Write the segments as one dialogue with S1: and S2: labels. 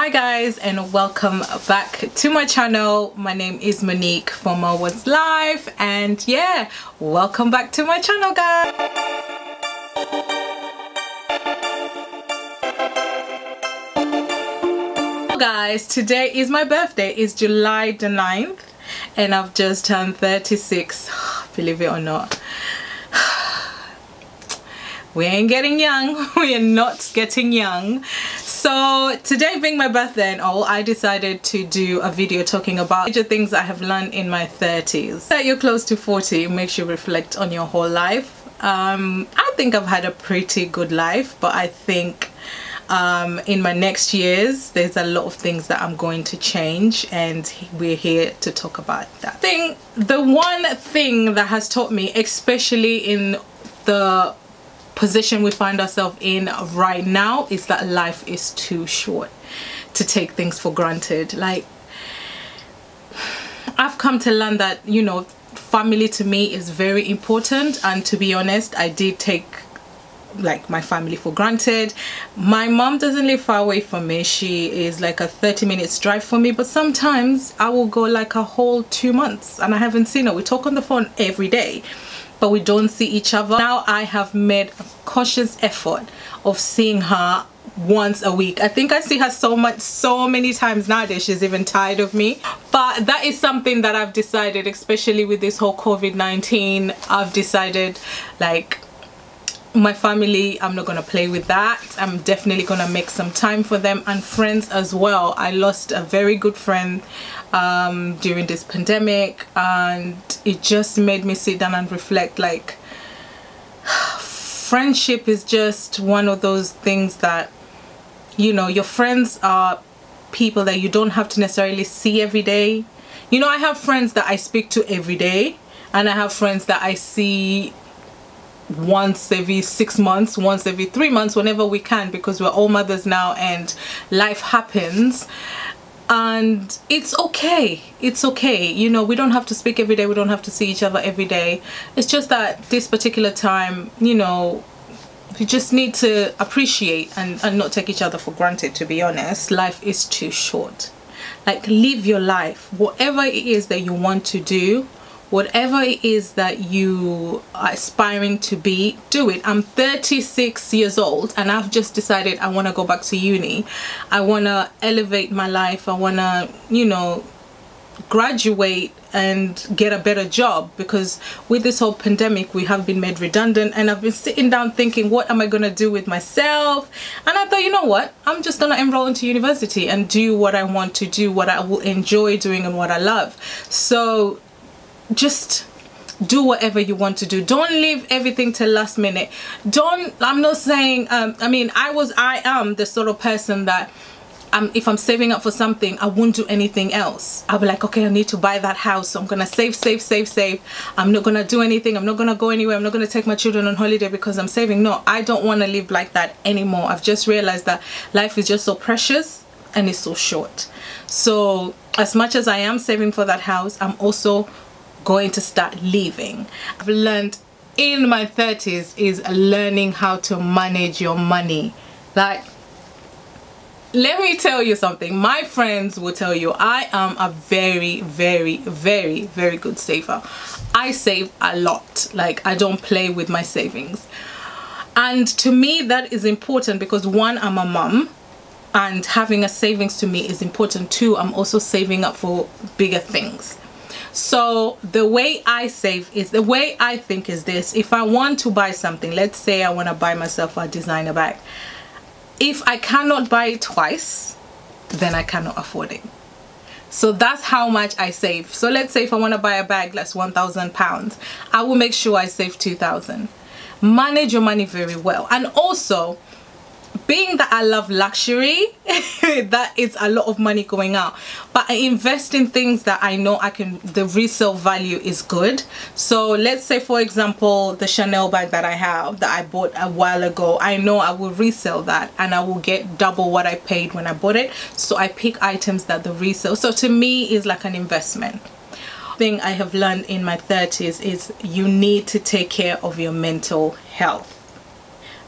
S1: Hi guys, and welcome back to my channel. My name is Monique from What's Life, and yeah, welcome back to my channel guys. Guys, today is my birthday. It's July the 9th and I've just turned 36. Believe it or not, we ain't getting young. We are not getting young. So today being my birthday and all, I decided to do a video talking about major things I have learned in my 30s. That you're close to 40, it makes you reflect on your whole life. I think I've had a pretty good life, but I think in my next years there's a lot of things that I'm going to change, and we're here to talk about that. The one thing that has taught me, especially in the position we find ourselves in right now, is that life is too short to take things for granted. Like, I've come to learn that, you know, family to me is very important, and to be honest, I did take like my family for granted. My mom doesn't live far away from me. She is like a 30-minute drive for me, but sometimes I will go like a whole 2 months and I haven't seen her. We talk on the phone every day, but we don't see each other. Now I have made a cautious effort of seeing her once a week. I think I see her so many times nowadays, she's even tired of me. But that is something that I've decided, especially with this whole COVID-19, I've decided, like, my family, I'm not gonna play with that. I'm definitely gonna make some time for them, and friends as well. I lost a very good friend during this pandemic, and it just made me sit down and reflect, like, friendship is just one of those things that, you know, your friends are people that you don't have to necessarily see every day. You know, I have friends that I speak to every day, and I have friends that I see once every 6 months, once every 3 months, whenever we can, because we're all mothers now and life happens. And it's okay, it's okay, you know, we don't have to speak every day, we don't have to see each other every day. It's just that this particular time, you know, we just need to appreciate and not take each other for granted. To be honest, life is too short. Like, live your life, whatever it is that you want to do, whatever it is that you are aspiring to be, do it. I'm 36 years old and I've just decided I want to go back to uni. I want to elevate my life. I want to, you know, graduate and get a better job, because with this whole pandemic we have been made redundant, and I've been sitting down thinking, what am I going to do with myself? And I thought, you know what, I'm just going to enroll into university and do what I want to do, what I will enjoy doing and what I love. So just do whatever you want to do. Don't leave everything till last minute. I'm not saying I am the sort of person that if I'm saving up for something, I won't do anything else. I'll be like, okay, I need to buy that house, so I'm gonna save. I'm not gonna do anything, I'm not gonna go anywhere, I'm not gonna take my children on holiday because I'm saving. No, I don't want to live like that anymore. I've just realized that life is just so precious and it's so short. So as much as I am saving for that house, I'm also going to start living. I've learned in my 30s is learning how to manage your money. Like, let me tell you something, my friends will tell you I am a very good saver. I save a lot. Like, I don't play with my savings, and to me that is important because, one, I'm a mom and having a savings to me is important. Two, I'm also saving up for bigger things. So the way I save is, the way I think is this: if I want to buy something, let's say I want to buy myself a designer bag, if I cannot buy it twice, then I cannot afford it. So that's how much I save. So let's say if I want to buy a bag that's £1,000, I will make sure I save 2,000. Manage your money very well. And also, being that I love luxury, that is a lot of money going out, but I invest in things that I know the resale value is good. So let's say, for example, the Chanel bag that I have, that I bought a while ago, I know I will resell that and I will get double what I paid when I bought it. So I pick items that the resale, so to me is like an investment. Thing I have learned in my 30s is you need to take care of your mental health.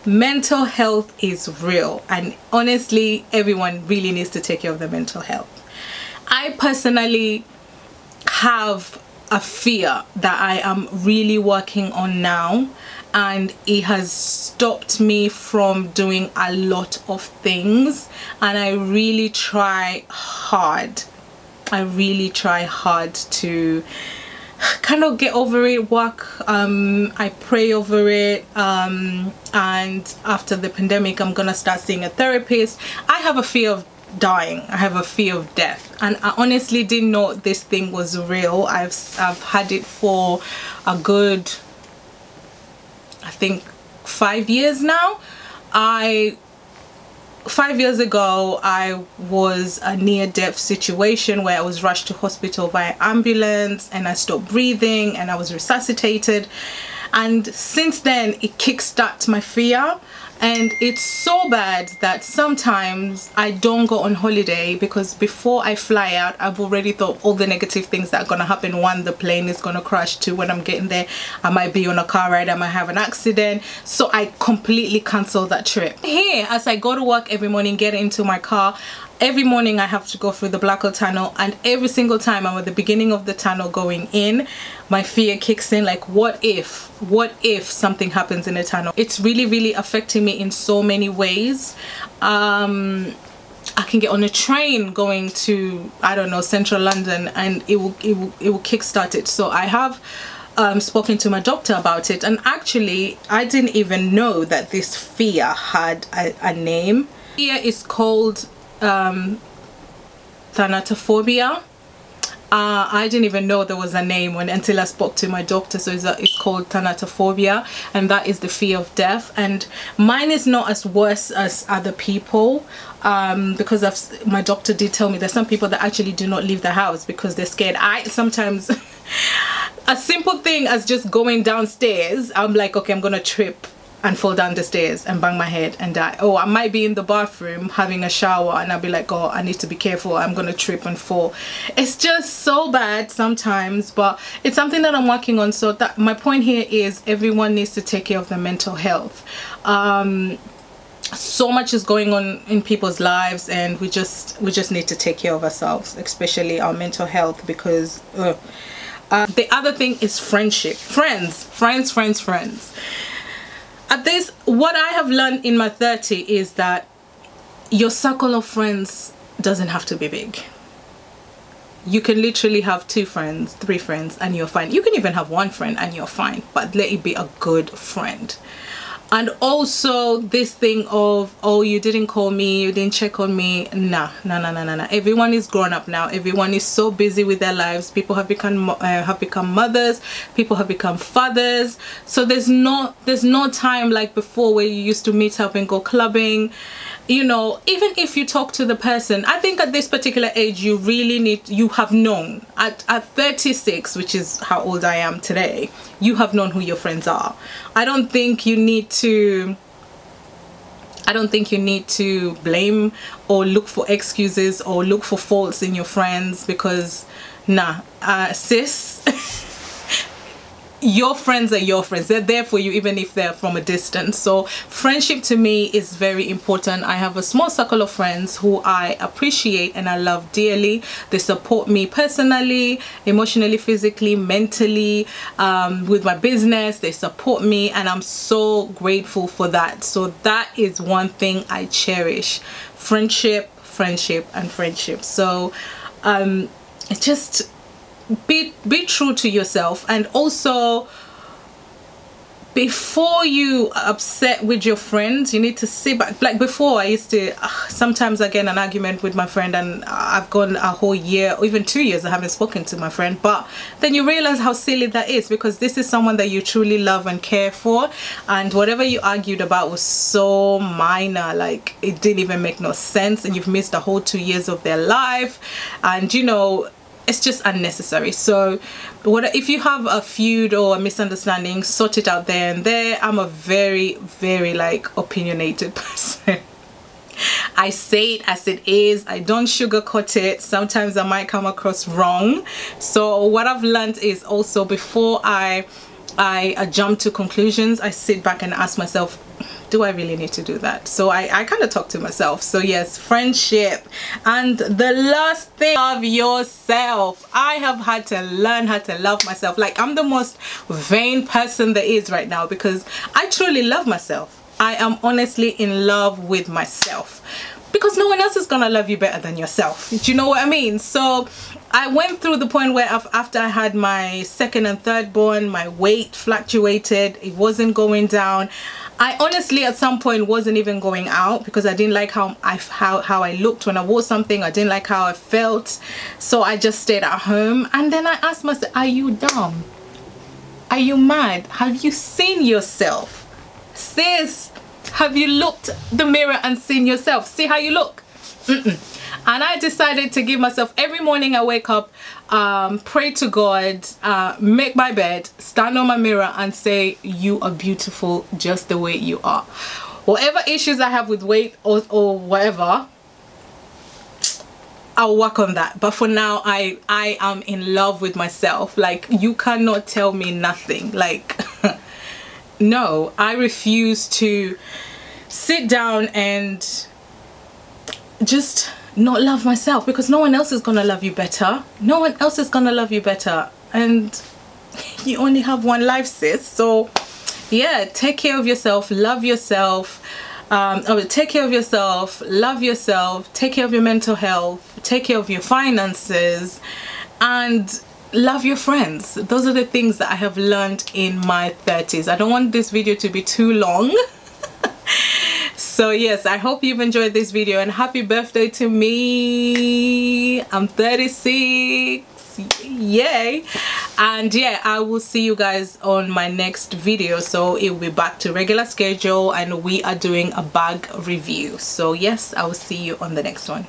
S1: mental health is real, and honestly everyone really needs to take care of their mental health. I personally have a fear that I am really working on now, and it has stopped me from doing a lot of things, and I really try hard to kind of get over it, I pray over it, and after the pandemic I'm gonna start seeing a therapist. I have a fear of dying, I have a fear of death, and I honestly didn't know this thing was real. I've had it for a good, I think 5 years now. 5 years ago I was a near-death situation where I was rushed to hospital via ambulance, and I stopped breathing and I was resuscitated, and since then it kickstarts my fear. And it's so bad that sometimes I don't go on holiday, because before I fly out I've already thought all the negative things that are gonna happen. One, the plane is gonna crash. Two, when I'm getting there I might be on a car ride, I might have an accident, so I completely cancel that trip. Here, as I go to work every morning, get into my car, every morning I have to go through the Blackwell tunnel, and every single time I'm at the beginning of the tunnel going in, my fear kicks in, like what if something happens in the tunnel. It's really affecting me in so many ways. I can get on a train going to, I don't know, central London, and it will kickstart it. So I have spoken to my doctor about it, and actually I didn't even know that this fear had a name. Fear is called thanatophobia. I didn't even know there was a name until I spoke to my doctor. So it's called thanatophobia, and that is the fear of death. And mine is not as worse as other people, because my doctor did tell me there's some people that actually do not leave the house because they're scared. I sometimes a simple thing as just going downstairs, I'm like, okay, I'm gonna trip and fall down the stairs and bang my head and die. Oh, I might be in the bathroom having a shower and I'll be like, oh, I need to be careful, I'm gonna trip and fall. It's just so bad sometimes, but it's something that I'm working on. So that my point here is everyone needs to take care of their mental health. So much is going on in people's lives, and we just need to take care of ourselves, especially our mental health, because the other thing is friendship. Friends. At this, what I have learned in my 30s is that your circle of friends doesn't have to be big. You can literally have 2 friends, 3 friends, and you're fine. You can even have 1 friend and you're fine, but let it be a good friend. And also this thing of, oh, you didn't call me, you didn't check on me. Nah. Everyone is grown up now. Everyone is so busy with their lives. People have become mothers, people have become fathers. So there's no time like before where you used to meet up and go clubbing. You know, even if you talk to the person, I think at this particular age you really you have known at 36, which is how old I am today, you have known who your friends are. I don't think you need to blame or look for excuses or look for faults in your friends, because nah, sis, your friends are your friends. They're there for you even if they're from a distance. So friendship to me is very important. I have a small circle of friends who I appreciate and I love dearly. They support me personally, emotionally, physically, mentally, with my business. They support me, and I'm so grateful for that. So that is one thing I cherish: friendship. So just be true to yourself. And also, before you upset with your friends, you need to sit back. Like before, I used to sometimes I get in an argument with my friend and I've gone a whole year or even 2 years I haven't spoken to my friend, but then you realize how silly that is, because this is someone that you truly love and care for, and whatever you argued about was so minor, like it didn't even make no sense, and you've missed a whole 2 years of their life, and you know, it's just unnecessary. So if you have a feud or a misunderstanding, sort it out there and there. I'm a very like opinionated person. I say it as it is. I don't sugarcoat it. Sometimes I might come across wrong. So what I've learned is also, before I I jump to conclusions. I sit back and ask myself, do I really need to do that? So I kind of talk to myself. So yes, friendship. And the last thing, love yourself. I have had to learn how to love myself. Like, I'm the most vain person there is right now because I truly love myself. I am honestly in love with myself because no one else is gonna love you better than yourself. Do you know what I mean? So I went through the point where after I had my second and third born, my weight fluctuated. It wasn't going down. I honestly at some point wasn't even going out because I didn't like how I looked when I wore something. I didn't like how I felt. So I just stayed at home. And then I asked myself, are you dumb? Are you mad? Have you seen yourself? Sis, have you looked the mirror and seen yourself? See how you look? And I decided to give myself, every morning I wake up, pray to God, make my bed, stand on my mirror and say, you are beautiful just the way you are. Whatever issues I have with weight or whatever, I'll work on that. But for now, I am in love with myself. Like, you cannot tell me nothing. Like, no, I refuse to sit down and just not love myself because no one else is gonna love you better. No one else is gonna love you better, and you only have one life, sis. So yeah, take care of yourself, love yourself. Take care of yourself, love yourself, take care of your mental health, take care of your finances, and love your friends. Those are the things that I have learned in my 30s. I don't want this video to be too long. So yes, I hope you've enjoyed this video, and happy birthday to me. I'm 36. Yay. And yeah, I will see you guys on my next video. So it will be back to regular schedule and we are doing a bag review. So yes, I will see you on the next one.